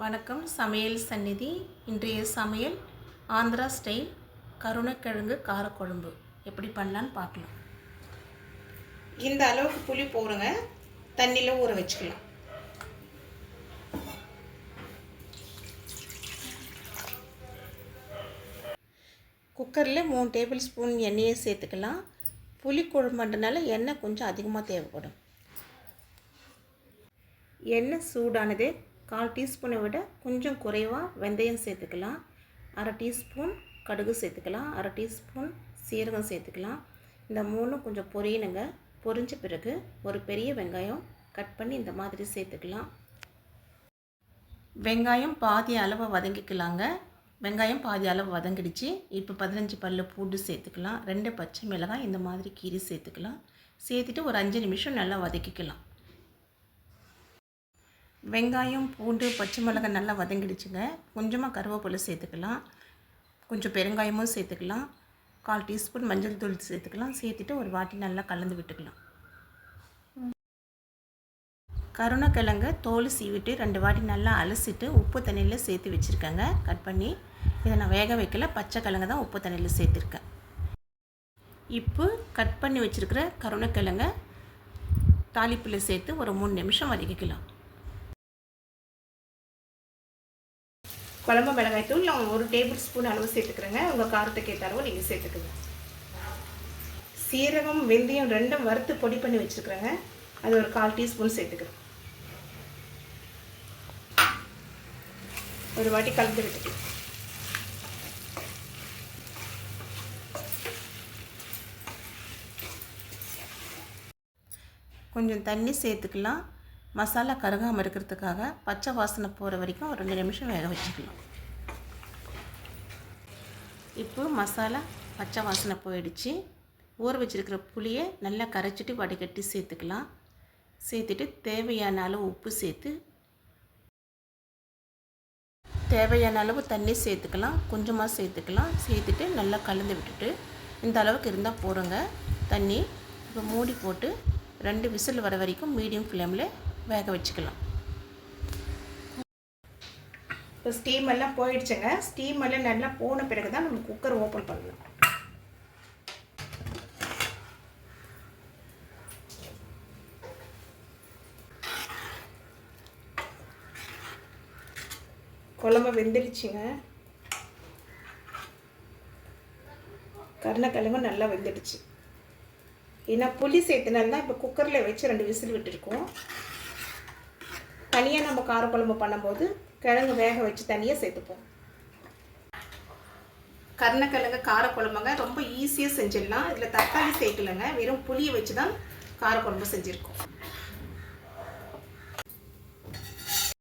வணக்கம். சமையல் சந்நிதி. இன்றைய சமையல் ஆந்திரா ஸ்டைல் கருணக்கிழங்கு காரக்குழம்பு எப்படி பண்ணலான்னு பார்க்கலாம். இந்த அளவுக்கு புளி போடுங்க, தண்ணியில் ஊற வச்சுக்கலாம். குக்கரில் 3 டேபிள் ஸ்பூன் எண்ணெயை சேர்த்துக்கலாம். புளி குழம்புன்றனால எண்ணெய் கொஞ்சம் அதிகமாக தேவைப்படும். எண்ணெய் சூடானது 1/4 டீஸ்பூனை விட கொஞ்சம் குறைவாக வெந்தயம் சேர்த்துக்கலாம். 1/2 டீஸ்பூன் கடுகு சேர்த்துக்கலாம். 1/2 டீஸ்பூன் சீரகம் சேர்த்துக்கலாம். இந்த 3 கொஞ்சம் பொரியணுங்க. பொரிஞ்ச பிறகு ஒரு பெரிய வெங்காயம் கட் பண்ணி இந்த மாதிரி சேர்த்துக்கலாம். வெங்காயம் பாதி அளவு வதங்கிக்கலாங்க. வெங்காயம் பாதி அளவு வதங்கிடுச்சு. இப்போ 15 பல்லு பூண்டு சேர்த்துக்கலாம். 2 பச்சை மிளகாய் இந்த மாதிரி கீரி சேர்த்துக்கலாம். சேர்த்துட்டு ஒரு 5 நிமிஷம் நல்லா வதக்கிக்கலாம். வெங்காயம் பூண்டு பச்சை மிளகாய் நல்லா வதங்கிடுச்சுங்க. கொஞ்சமாக கருவேப்பிலை சேர்த்துக்கலாம். கொஞ்சம் பெருங்காயமும் சேர்த்துக்கலாம். 1/4 டீஸ்பூன் மஞ்சள் தூள் சேர்த்துக்கலாம். சேர்த்துட்டு ஒரு வாட்டி நல்லா கலந்து விட்டுக்கலாம். கருணக்கிழங்க தோல் சீவிட்டு 2 வாட்டி நல்லா அலசிட்டு உப்பு தண்ணியில் சேர்த்து வச்சுருக்கேங்க. கட் பண்ணி இதை நான் வேக வைக்கல, பச்சை கிழங்கு தான் உப்பு தண்ணியில் சேர்த்துருக்கேன். இப்போ கட் பண்ணி வச்சுருக்கிற கருணக்கிழங்க தாளிப்பில் சேர்த்து ஒரு 3 நிமிஷம் வதக்கிக்கலாம். குழம்பு மிளகாய்த்தூள் நான் 1 டேபிள் ஸ்பூன் அளவு சேர்த்துக்கிறேங்க. உங்கள் காரத்துக்கு ஏற்ற அளவு நீங்கள் சேர்த்துக்குங்க. சீரகம் வெந்தயம் 2 வறுத்து பொடி பண்ணி வச்சுருக்குறேங்க. அது ஒரு 1/4 டீஸ்பூன் சேர்த்துக்கிறேன். ஒரு வாட்டி கலந்து விட்டுக்கலாம். கொஞ்சம் தண்ணி சேர்த்துக்கலாம். மசாலா கருகாமல் இருக்கிறதுக்காக பச்சை வாசனை போகிற வரைக்கும் ஒரு 2 நிமிஷம் வேக வச்சுக்கலாம். இப்போ மசாலா பச்சை வாசனை போயிடுச்சு. ஊற வச்சுருக்கிற புளியை நல்லா கரைச்சிட்டு வடிகட்டி சேர்த்துக்கலாம். சேர்த்துட்டு தேவையான அளவு உப்பு சேர்த்து தேவையான அளவு தண்ணி சேர்த்துக்கலாம். கொஞ்சமாக சேர்த்துக்கலாம். சேர்த்துட்டு நல்லா கலந்து விட்டுட்டு இந்த அளவுக்கு இருந்தால் போடுங்க தண்ணி. இப்போ மூடி போட்டு 2 விசில் வர வரைக்கும் மீடியம் ஃப்ளேமில் வேக வச்சுக்கலாம். இப்போ ஸ்டீம் எல்லாம் போயிடுச்சுங்க. ஸ்டீம் எல்லாம் நல்லா போன பிறகு தான் நம்ம குக்கர் ஓப்பன் பண்ணலாம். குழம்பு வெந்துடுச்சுங்க. கருணக்கிழங்கும் நல்லா வெந்துடுச்சு. ஏன்னா புளி சேர்த்துனால தான் இப்போ குக்கரில் வச்சு 2 விசில் விட்டுருக்கோம். தனியாக நம்ம காரக்குழம்பு பண்ணும்போது கிழங்கு வேக வச்சு தனியாக சேர்த்துப்போம். கருணக்கிழங்கு காரக்குழம்புங்க ரொம்ப ஈஸியாக செஞ்சிடலாம். இதில் தக்காளி சேர்க்கலைங்க, வெறும் புளியை வச்சு தான் காரக்குழம்பு செஞ்சுருக்கோம்.